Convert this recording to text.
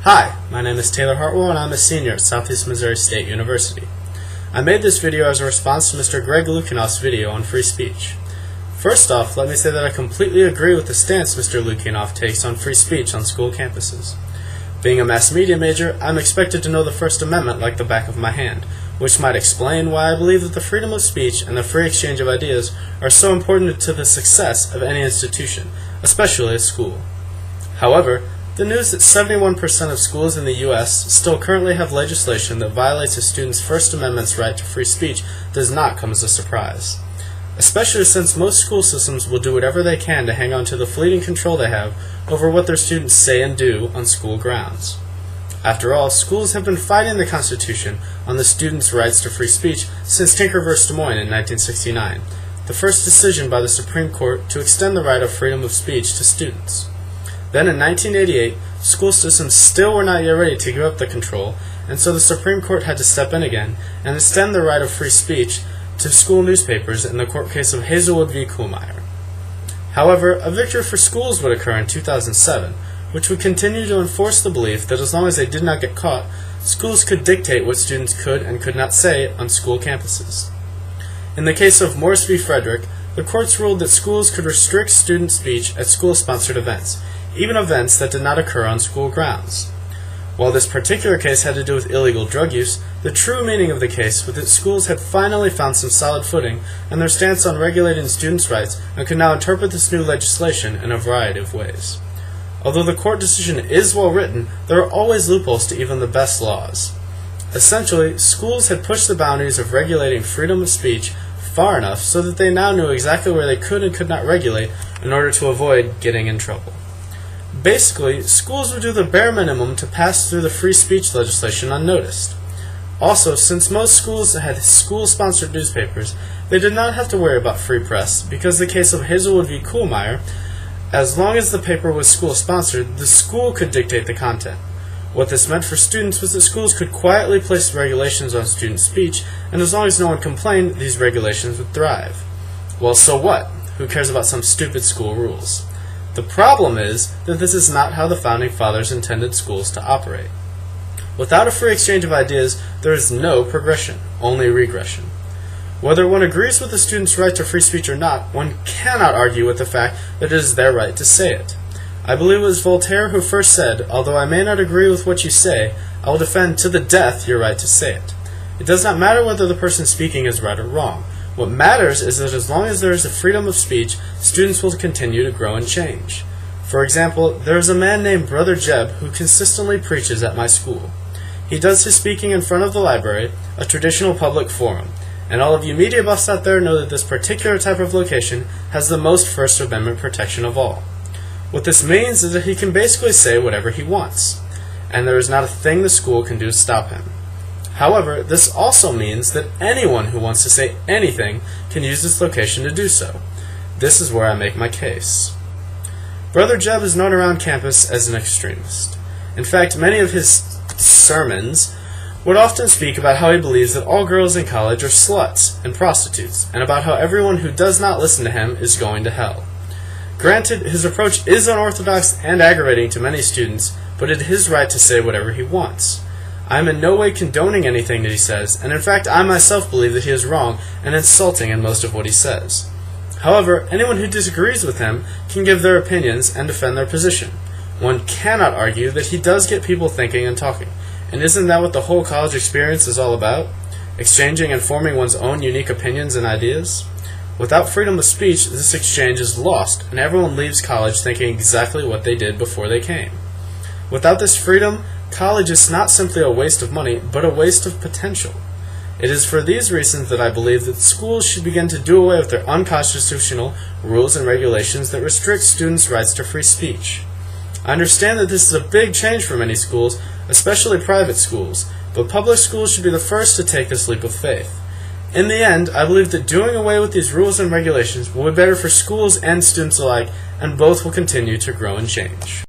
Hi, my name is Taylor Hartwell and I'm a senior at Southeast Missouri State University. I made this video as a response to Mr. Lukianoff's video on free speech. First off, let me say that I completely agree with the stance Mr. Lukianoff takes on free speech on school campuses. Being a mass media major, I'm expected to know the First Amendment like the back of my hand, which might explain why I believe that the freedom of speech and the free exchange of ideas are so important to the success of any institution, especially a school. However, the news that 71% of schools in the U.S. still currently have legislation that violates a student's First Amendment's right to free speech does not come as a surprise, especially since most school systems will do whatever they can to hang on to the fleeting control they have over what their students say and do on school grounds. After all, schools have been fighting the Constitution on the students' rights to free speech since Tinker v. Des Moines in 1969, the first decision by the Supreme Court to extend the right of freedom of speech to students. Then in 1988, school systems still were not yet ready to give up the control, and so the Supreme Court had to step in again and extend the right of free speech to school newspapers in the court case of Hazelwood v. Kuhlmeyer. However, a victory for schools would occur in 2007, which would continue to enforce the belief that as long as they did not get caught, schools could dictate what students could and could not say on school campuses. In the case of Morris v. Frederick, the courts ruled that schools could restrict student speech at school-sponsored events, even events that did not occur on school grounds. While this particular case had to do with illegal drug use, the true meaning of the case was that schools had finally found some solid footing in their stance on regulating students' rights and could now interpret this new legislation in a variety of ways. Although the court decision is well written, there are always loopholes to even the best laws. Essentially, schools had pushed the boundaries of regulating freedom of speech far enough so that they now knew exactly where they could and could not regulate in order to avoid getting in trouble. Basically, schools would do the bare minimum to pass through the free speech legislation unnoticed. Also, since most schools had school-sponsored newspapers, they did not have to worry about free press, because in the case of Hazelwood v. Kuhlmeyer, as long as the paper was school-sponsored, the school could dictate the content. What this meant for students was that schools could quietly place regulations on student speech, and as long as no one complained, these regulations would thrive. Well, so what? Who cares about some stupid school rules? The problem is that this is not how the Founding Fathers intended schools to operate. Without a free exchange of ideas, there is no progression, only regression. Whether one agrees with the student's right to free speech or not, one cannot argue with the fact that it is their right to say it. I believe it was Voltaire who first said, "Although I may not agree with what you say, I will defend to the death your right to say it." It does not matter whether the person speaking is right or wrong. What matters is that as long as there is a freedom of speech, students will continue to grow and change. For example, there is a man named Brother Jeb who consistently preaches at my school. He does his speaking in front of the library, a traditional public forum, and all of you media buffs out there know that this particular type of location has the most First Amendment protection of all. What this means is that he can basically say whatever he wants, and there is not a thing the school can do to stop him. However, this also means that anyone who wants to say anything can use this location to do so. This is where I make my case. Brother Jeb is known around campus as an extremist. In fact, many of his sermons would often speak about how he believes that all girls in college are sluts and prostitutes, and about how everyone who does not listen to him is going to hell. Granted, his approach is unorthodox and aggravating to many students, but it is his right to say whatever he wants. I am in no way condoning anything that he says, and in fact I myself believe that he is wrong and insulting in most of what he says. However, anyone who disagrees with him can give their opinions and defend their position. One cannot argue that he does get people thinking and talking, and isn't that what the whole college experience is all about? Exchanging and forming one's own unique opinions and ideas? Without freedom of speech, this exchange is lost, and everyone leaves college thinking exactly what they did before they came. Without this freedom, college is not simply a waste of money, but a waste of potential. It is for these reasons that I believe that schools should begin to do away with their unconstitutional rules and regulations that restrict students' rights to free speech. I understand that this is a big change for many schools, especially private schools, but public schools should be the first to take this leap of faith. In the end, I believe that doing away with these rules and regulations will be better for schools and students alike, and both will continue to grow and change.